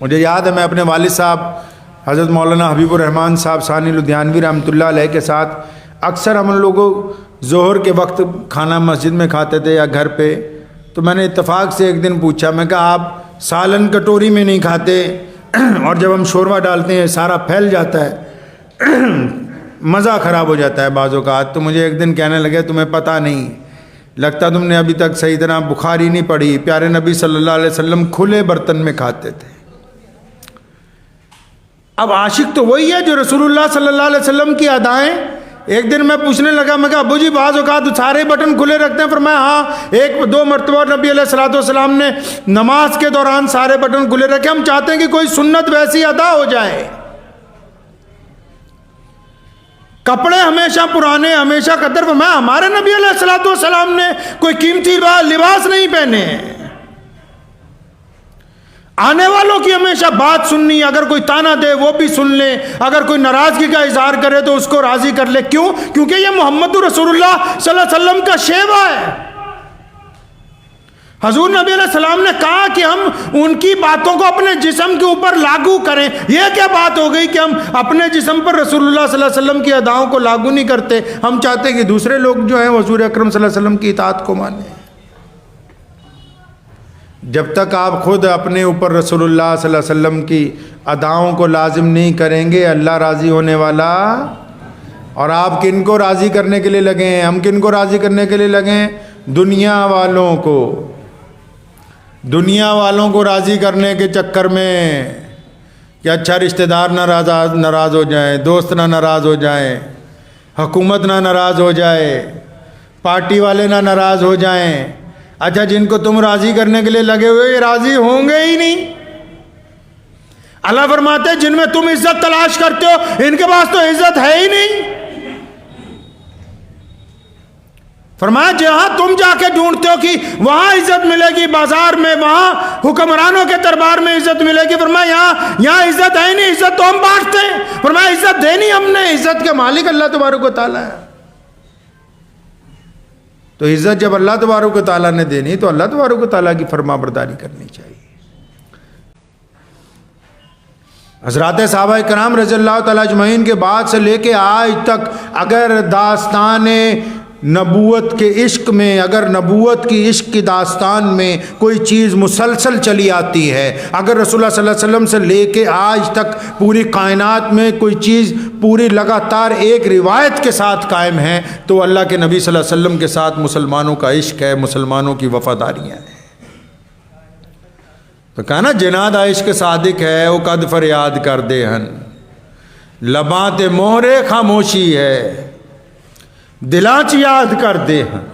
مجھے یاد ہے میں اپنے والد صاحب حضرت مولانا حبیب الرحمن صاحب ثانی لدھیانوی رحمۃ اللہ علیہ کے ساتھ اکثر ہم لوگوں ظہر کے وقت کھانا مسجد میں کھاتے تھے یا گھر پہ. تو میں نے اتفاق سے ایک دن پوچھا, میں کہا آپ سالن کٹوری میں نہیں کھاتے اور جب ہم شوروا ڈالتے ہیں سارا پھیل جاتا ہے, مزہ خراب ہو جاتا ہے بعض اوقات. تو مجھے ایک دن کہنے لگے تمہیں پتہ نہیں, لگتا تم نے ابھی تک صحیح طرح بخاری نہیں پڑھی. پیارے نبی صلی اللہ علیہ وسلم کھلے برتن میں کھاتے تھے. اب عاشق تو وہی ہے جو رسول اللہ صلی اللہ علیہ وسلم کی ادائیں. ایک دن میں پوچھنے لگا, میں کہا ابو جی بعض اوقات سارے بٹن کھلے رکھتے ہیں؟ فرمایا ہاں, ایک دو مرتبہ نبی علیہ الصلوۃ والسلام نے نماز کے دوران سارے بٹن کھلے رکھے. ہم چاہتے ہیں کہ کوئی سنت ویسی ادا ہو جائے. کپڑے ہمیشہ پرانے, ہمیشہ قدر. فرمایا ہمارے نبی علیہ الصلوۃ والسلام نے کوئی قیمتی لباس نہیں پہنے. آنے والوں کی ہمیشہ بات سننی, اگر کوئی تانا دے وہ بھی سن لیں, اگر کوئی ناراضگی کا اظہار کرے تو اس کو راضی کر لے. کیوں؟ کیونکہ یہ محمد رسول اللہ صلی اللہ علیہ وسلم کا شیوا ہے. حضور نبی علیہ السلام نے کہا کہ ہم ان کی باتوں کو اپنے جسم کے اوپر لاگو کریں. یہ کیا بات ہو گئی کہ ہم اپنے جسم پر رسول اللہ صلی اللہ علیہ وسلم کی اداؤں کو لاگو نہیں کرتے؟ ہم چاہتے ہیں کہ دوسرے لوگ جو ہیں حضور اکرم صلی اللہ علیہ وسلم کی اطاعت کو مانیں. جب تک آپ خود اپنے اوپر رسول اللہ صلی اللہ علیہ وسلم کی اداؤں کو لازم نہیں کریں گے, اللہ راضی ہونے والا. اور آپ کن کو راضی کرنے کے لیے لگے ہیں؟ ہم کن کو راضی کرنے کے لیے لگے ہیں؟ دنیا والوں کو. دنیا والوں کو راضی کرنے کے چکر میں کہ اچھا رشتہ دار ناراض ہو جائیں, دوست نہ ناراض ہو جائیں, حکومت نہ ناراض ہو جائے, پارٹی والے نہ ناراض ہو جائیں. اچھا جن کو تم راضی کرنے کے لیے لگے ہوئے یہ راضی ہوں گے ہی نہیں. اللہ فرماتے ہیں جن میں تم عزت تلاش کرتے ہو ان کے پاس تو عزت ہے ہی نہیں. فرمایا جہاں تم جا کے ڈھونڈتے ہو کہ وہاں عزت ملے گی بازار میں, وہاں حکمرانوں کے دربار میں عزت ملے گی, فرمایا یہاں عزت ہے نہیں, عزت تو ہم بانٹتے ہیں. فرمایا عزت دینی ہم نے, عزت کے مالک اللہ تبارک و تعالیٰ ہے. تو عزت جب اللہ تبارک و تعالیٰ نے دینی تو اللہ تبارک و تعالیٰ کی فرما برداری کرنی چاہیے. حضرات صحابہ کرام رضی اللہ تعالیٰ اجمعین کے بعد سے لے کے آج تک اگر داستان نبوت کے عشق میں, اگر نبوت کی عشق کی داستان میں کوئی چیز مسلسل چلی آتی ہے, اگر رسول اللہ صلی اللہ علیہ وسلم سے لے کے آج تک پوری کائنات میں کوئی چیز پوری لگاتار ایک روایت کے ساتھ قائم ہے, تو اللہ کے نبی صلی اللہ علیہ وسلم کے ساتھ مسلمانوں کا عشق ہے, مسلمانوں کی وفاداریاں ہیں. تو کہا نا جناد عشق صادق ہے وہ قد فریاد کر دے ہن, لباں تے مہرے خاموشی ہے دلاچ یاد کر دے ہن.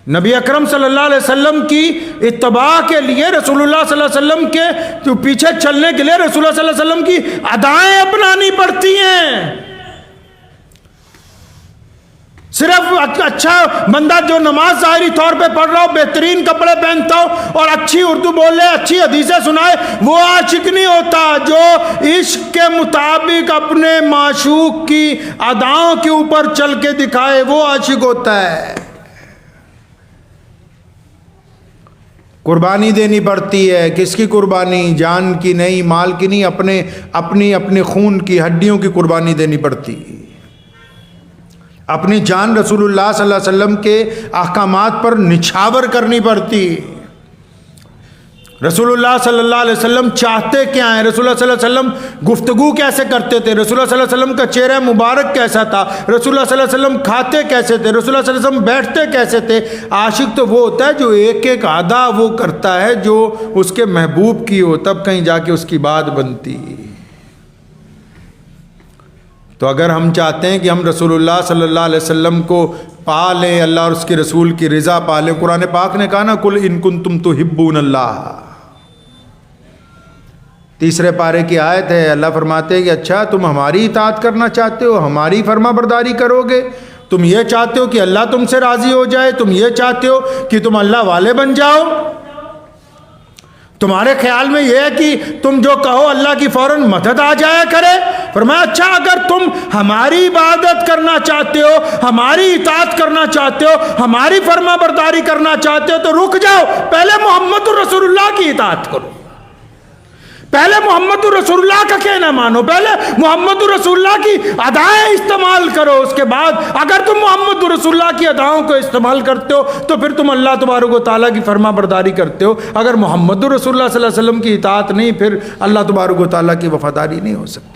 نبی اکرم صلی اللہ علیہ وسلم کی اتباع کے لیے, رسول اللہ صلی اللہ علیہ وسلم کے پیچھے چلنے کے لیے رسول اللہ صلی اللہ علیہ وسلم کی ادائیں اپنانی پڑتی ہیں. صرف اچھا بندہ جو نماز ظاہری طور پہ پڑھ رہا ہو, بہترین کپڑے پہنتا ہو اور اچھی اردو بولے, اچھی حدیثیں سنائے, وہ عاشق نہیں ہوتا. جو عشق کے مطابق اپنے معشوق کی اداؤں کے اوپر چل کے دکھائے وہ عاشق ہوتا ہے. قربانی دینی پڑتی ہے. کس کی قربانی؟ جان کی نہیں, مال کی نہیں, اپنے خون کی ہڈیوں کی قربانی دینی پڑتی ہے. اپنی جان رسول اللہ صلی اللہ علیہ وسلم کے احکامات پر نچھاور کرنی پڑتی. رسول اللہ صلی اللہ علیہ وسلم چاہتے کیا ہیں, رسول اللہ صلی اللہ علیہ وسلم گفتگو کیسے کرتے تھے, رسول اللہ صلی اللہ علیہ وسلم کا چہرہ مبارک کیسا تھا, رسول اللہ صلی اللہ علیہ وسلم کھاتے کیسے تھے, رسول اللہ صلی اللہ علیہ وسلم بیٹھتے کیسے تھے. عاشق تو وہ ہوتا ہے جو ایک ایک ادا وہ کرتا ہے جو اس کے محبوب کی ہو, تب کہیں جا کے اس کی بات بنتی. تو اگر ہم چاہتے ہیں کہ ہم رسول اللہ صلی اللہ علیہ وسلم کو پا لیں, اللہ اور اس کے رسول کی رضا پا لیں, قرآن پاک نے کہا نا قل ان کنتم تحبون اللہ, تیسرے پارے کی آیت ہے. اللہ فرماتے ہیں کہ اچھا تم ہماری اطاعت کرنا چاہتے ہو, ہماری فرما برداری کرو گے, تم یہ چاہتے ہو کہ اللہ تم سے راضی ہو جائے, تم یہ چاہتے ہو کہ تم اللہ والے بن جاؤ, تمہارے خیال میں یہ ہے کہ تم جو کہو اللہ کی فوراً مدد آ جایا کرے. فرمایا اچھا اگر تم ہماری عبادت کرنا چاہتے ہو, ہماری اطاعت کرنا چاہتے ہو, ہماری فرما برداری کرنا چاہتے ہو تو رک جاؤ, پہلے محمد رسول اللہ کی اطاعت کرو. پہلے محمد رسول اللہ کا کہنا مانو، پہلے محمد رسول اللہ کی ادائیں استعمال کرو، اس کے بعد اگر تم محمد رسول اللہ کی اداؤں کو استعمال کرتے ہو تو پھر تم اللہ تبارک و تعالیٰ کی فرما برداری کرتے ہو، اگر محمد رسول اللہ صلی اللہ علیہ وسلم کی اطاعت نہیں، پھر اللہ تبارک و تعالیٰ کی وفاداری نہیں ہو سکتی۔